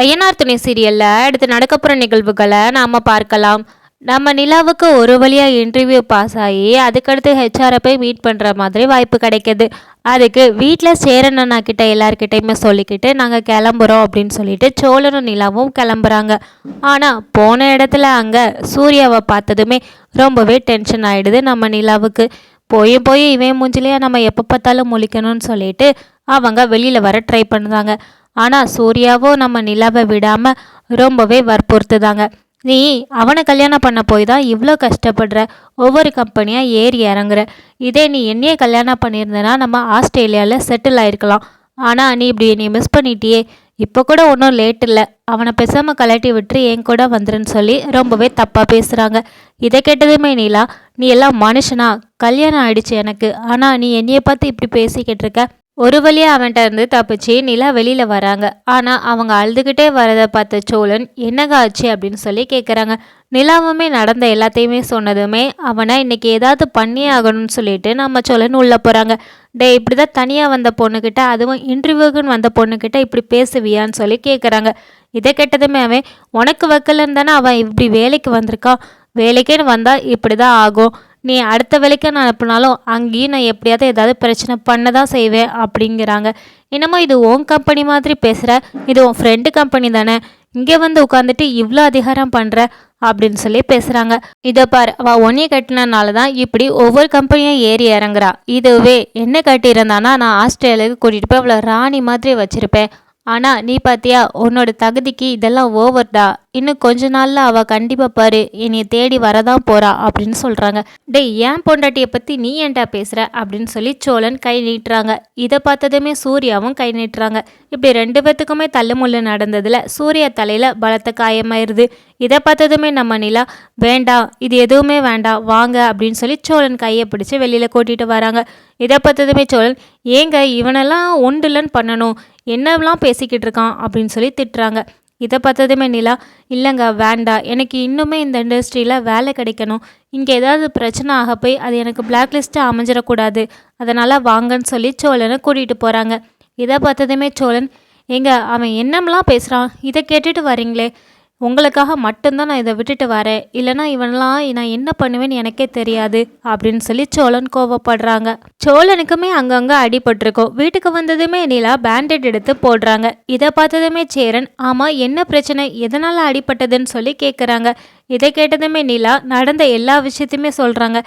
ஐயனார் துணை சீரியல்ல அடுத்து நடக்கப்புற நிகழ்வுகளை நாம பார்க்கலாம். நம்ம நிலாவுக்கு ஒரு வழியா இன்டர்வியூ பாஸ் ஆகி அதுக்கடுத்து ஹெச்ஆரை போய் மீட் பண்ற மாதிரி வாய்ப்பு கிடைக்கிது. அதுக்கு வீட்டில் சேரன் அண்ணா கிட்ட எல்லார்கிட்டையுமே சொல்லிக்கிட்டு நாங்கள் கிளம்புறோம் அப்படின்னு சொல்லிட்டு சோழனும் நிலாவும் கிளம்புறாங்க. ஆனால் போன இடத்துல அங்கே சூர்யாவை பார்த்ததுமே ரொம்பவே டென்ஷன் ஆகிடுது நம்ம நிலாவுக்கு. போய் இவன் மூஞ்சிலையா நம்ம எப்போ பார்த்தாலும் முழிக்கணும்னு சொல்லிட்டு அவங்க வெளியில் வர ட்ரை பண்ணுறாங்க. ஆனால் சூர்யாவோ நம்ம நிலாவை விடாமல் ரொம்பவே வற்புறுத்துதாங்க. நீ அவனை கல்யாணம் பண்ண போய் தான் இவ்வளோ கஷ்டப்படுற, ஒவ்வொரு கம்பெனியாக ஏறி இறங்குற. இதே நீ என்னையே கல்யாணம் பண்ணியிருந்தனா நம்ம ஆஸ்திரேலியாவில் செட்டில் ஆகிருக்கலாம். ஆனால் நீ இப்படி நீ மிஸ் பண்ணிட்டியே. இப்போ கூட ஒன்றும் லேட் இல்லை, அவனை பேசாமல் கலட்டி விட்டு என் கூட வந்துருன்னு சொல்லி ரொம்பவே தப்பாக பேசுகிறாங்க. இதை கேட்டதுமே நீலா, நீ எல்லாம் மனுஷனா? கல்யாணம் ஆயிடுச்சு எனக்கு, ஆனால் நீ என்னையை பார்த்து இப்படி பேசிக்கிட்டு இருக்க. ஒரு வழியாக அவன்கிட்ட இருந்து தப்பிச்சு நிலா வெளியில் வராங்க. ஆனால் அவங்க அழுதுகிட்டே வரதை பார்த்த சோழன் என்னங்க ஆச்சு அப்படின்னு சொல்லி கேட்குறாங்க. நிலாவுமே நடந்த எல்லாத்தையுமே சொன்னதுமே அவனை இன்னைக்கு ஏதாவது பண்ணியே ஆகணும்னு சொல்லிட்டு நம்ம சோழன் உள்ளே போகிறாங்க. இப்படி தான் தனியாக வந்த பொண்ணுக்கிட்ட, அதுவும் இன்டர்வியூக்குன்னு வந்த பொண்ணுக்கிட்ட இப்படி பேசுவியான்னு சொல்லி கேட்குறாங்க. இதை கேட்டதுமே அவன், உனக்கு வைக்கலன்னு தானே அவன் இப்படி வேலைக்கு வந்திருக்கான், வேலைக்குன்னு வந்தால் இப்படி தான் ஆகும். நீ அடுத்த வேலைக்கு நான் அனுப்பினாலும் அங்கேயும் நான் எப்படியாவது ஏதாவது பிரச்சனை பண்ண தான் செய்வேன் அப்படிங்கிறாங்க. என்னமோ இது உன் கம்பெனி மாதிரி பேசுகிற, இது உன் ஃப்ரெண்டு கம்பெனி தானே, இங்கே வந்து உட்காந்துட்டு இவ்வளோ அதிகாரம் பண்ணுற அப்படின்னு சொல்லி பேசுகிறாங்க. இதை பார், அவள் ஒன்றைய கட்டினனால தான் இப்படி ஒவ்வொரு கம்பெனியும் ஏறி இறங்குறா. இதுவே என்ன கட்டியிருந்தானா நான் ஆஸ்திரேலியாவுக்கு கூட்டிகிட்டு போய் அவளை ராணி மாதிரி வச்சுருப்பேன். ஆனால் நீ பார்த்தியா, உன்னோட தகுதிக்கு இதெல்லாம் ஓவர்டா. இன்னும் கொஞ்ச நாளில் அவள் கண்டிப்பாக பாரு என்னை தேடி வரதான் போகிறா அப்படின்னு சொல்கிறாங்க. ஏன் பொண்டாட்டியை பற்றி நீ ஏன்டா பேசுகிற அப்படின்னு சொல்லி சோழன் கை நீட்டுறாங்க. இதை பார்த்ததுமே சூர்யாவும் கை நீட்டுறாங்க. இப்படி ரெண்டு பேத்துக்குமே தள்ளுமுள்ளு நடந்ததில் சூர்யா தலையில் பலத்த காயமாயிருது. இதை பார்த்ததுமே நம்ம நிலா, வேண்டாம் இது எதுவுமே வேண்டாம் வாங்க அப்படின்னு சொல்லி சோழன் கையை பிடிச்சி வெளியில் கூட்டிகிட்டு வராங்க. இதை பார்த்ததுமே சோழன், ஏங்க இவனெல்லாம் ஒன்றுலன்னு பண்ணணும், என்னெல்லாம் பேசிக்கிட்டு இருக்கான் அப்படின்னு சொல்லி திட்டுறாங்க. இதை பார்த்ததுமே நிலா, இல்லைங்க வேண்டாம், எனக்கு இன்னுமே இந்த இண்டஸ்ட்ரியில் வேலை கிடைக்கணும், இங்கே ஏதாவது பிரச்சனை ஆக போய் அது எனக்கு பிளாக் லிஸ்ட்டாக அமைஞ்சிடக்கூடாது, அதனால் வாங்கன்னு சொல்லி சோழனை கூட்டிகிட்டு போகிறாங்க. இதை பார்த்ததுமே சோழன், ஏங்க அவன் என்னமெல்லாம் பேசுகிறான், இதை கேட்டுட்டு வரீங்களே, உங்களுக்காக மட்டும்தான் நான் இதை விட்டுட்டு வரேன், இல்லைனா இவனெல்லாம் நான் என்ன பண்ணுவேன்னு எனக்கே தெரியாது அப்படின்னு சொல்லி சோழன் கோவப்படுறாங்க. சோழனுக்குமே அங்கங்கே அடிபட்டிருக்கும். வீட்டுக்கு வந்ததுமே நிலா பேண்டேட் எடுத்து போடுறாங்க. இதை பார்த்ததுமே சேரன், ஆமாம் என்ன பிரச்சனை, எதனால் அடிபட்டதுன்னு சொல்லி கேட்குறாங்க. இதை கேட்டதுமே நிலா நடந்த எல்லா விஷயத்தையுமே சொல்கிறாங்க.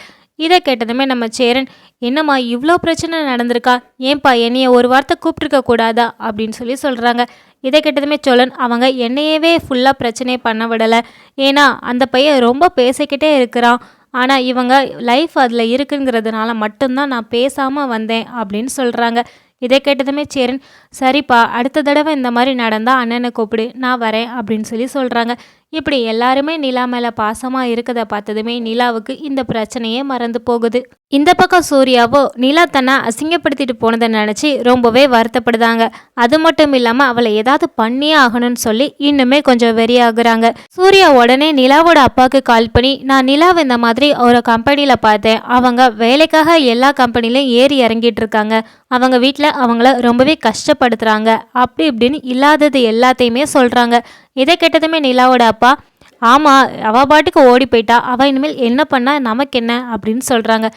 இதை கேட்டதுமே நம்ம சேரன், என்னம்மா இவ்வளோ பிரச்சனை நடந்திருக்கா, ஏன்பா என்னைய ஒரு வார்த்தை கூப்பிட்டுருக்க கூடாதா அப்படின்னு சொல்லி சொல்கிறாங்க. இதை கேட்டதுமே சோழன், அவங்க என்னையவே ஃபுல்லாக பிரச்சனையை பண்ண விடலை, ஏன்னா அந்த பையன் ரொம்ப பேசிக்கிட்டே இருக்கிறான், ஆனால் இவங்க லைஃப் அதில் இருக்குங்கிறதுனால மட்டும்தான் நான் பேசாமல் வந்தேன் அப்படின்னு சொல்கிறாங்க. இதை கேட்டதுமே சேரன், சரிப்பா அடுத்த தடவை இந்த மாதிரி நடந்தால் அண்ணனை கூப்பிடு, நான் வரேன் அப்படின்னு சொல்லி சொல்கிறாங்க. இப்படி எல்லாருமே நிலா மேலே பாசமாக இருக்கதை பார்த்ததுமே நிலாவுக்கு இந்த பிரச்சனையே மறந்து போகுது. இந்த பக்கம் சூர்யாவோ நிலா தன்னை அசிங்கப்படுத்திட்டு போனதை நினச்சி ரொம்பவே வருத்தப்படுதாங்க. அது மட்டும் இல்லாமல் அவளை ஏதாவது பண்ணியே ஆகணும்னு சொல்லி இன்னுமே கொஞ்சம் வெறியாகுறாங்க. சூர்யா உடனே நிலாவோட அப்பாவுக்கு கால் பண்ணி, நான் நிலாவை இந்த மாதிரி ஒரு கம்பெனியில் பார்த்தேன், அவங்க வேலைக்காக எல்லா கம்பெனிலையும் ஏறி இறங்கிட்டு இருக்காங்க, அவங்க வீட்டில் அவங்கள ரொம்பவே கஷ்டப்படுத்துகிறாங்க அப்படி இப்படின்னு இல்லாதது எல்லாத்தையுமே சொல்கிறாங்க. இதை கேட்டதுமே நிலாவோட அப்பா, ஆமாம் அவள் பாட்டுக்கு ஓடி போயிட்டா, அவள் இனிமேல் என்ன பண்ணால் நமக்கு என்ன அப்படின்னு சொல்கிறாங்க.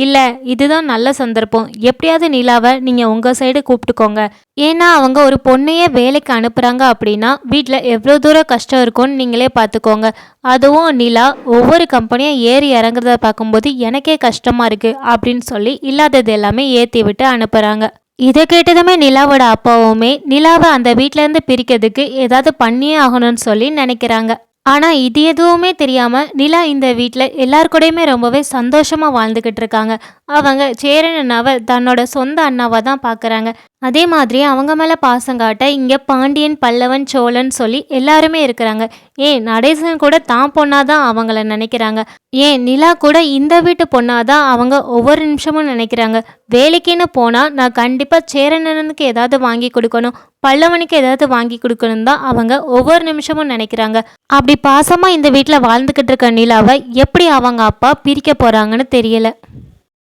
இல்லை இதுதான் நல்ல சந்தர்ப்பம், எப்படியாவது நிலாவை நீங்கள் உங்கள் சைடு கூப்பிட்டுக்கோங்க, ஏன்னா அவங்க ஒரு பொண்ணையே வேலைக்கு அனுப்புகிறாங்க அப்படின்னா வீட்டில் எவ்வளோ தூரம் கஷ்டம் இருக்கும்னு நீங்களே பார்த்துக்கோங்க. அதுவும் நிலா ஒவ்வொரு கம்பெனியாக ஏறி இறங்குறத பார்க்கும்போது எனக்கே கஷ்டமாக இருக்குது அப்படின்னு சொல்லி இல்லாதது எல்லாமே ஏற்றி விட்டு அனுப்புகிறாங்க. இதை கேட்டதுமே நிலாவோட அப்பாவுமே நிலாவை அந்த வீட்டிலேருந்து பிரிக்கிறதுக்கு ஏதாவது பண்ணியே ஆகணும்னு சொல்லி நினைக்கிறாங்க. ஆனால் இது எதுவுமே தெரியாமல் நிலா இந்த வீட்டில் எல்லாருக்கூடையுமே ரொம்பவே சந்தோஷமாக வாழ்ந்துக்கிட்டு இருக்காங்க. அவங்க சேரன் அண்ணாவை தன்னோட சொந்த அண்ணாவாக தான் பார்க்குறாங்க. அதே மாதிரி அவங்க மேலே பாசம் காட்ட இங்கே பாண்டியன் பல்லவன் சோழன் சொல்லி எல்லாருமே இருக்கிறாங்க. ஏன் நடேசன் கூட தான் பொண்ணாதான் அவங்கள நினைக்கிறாங்க. ஏன் நிலா கூட இந்த வீட்டு பொண்ணாதான் அவங்க ஒவ்வொரு நிமிஷமும் நினைக்கிறாங்க. வேலைக்குன்னு போனால் நான் கண்டிப்பாக சேரனனுக்கு ஏதாவது வாங்கி கொடுக்கணும், பல்லவனுக்கு ஏதாவது வாங்கி கொடுக்கணும் தான் அவங்க ஒவ்வொரு நிமிஷமும் நினைக்கிறாங்க. அப்படி பாசமாக இந்த வீட்டில் வாழ்ந்துக்கிட்டு இருக்க நிலாவை எப்படி அவங்க அப்பா பிரிக்க போகிறாங்கன்னு தெரியல.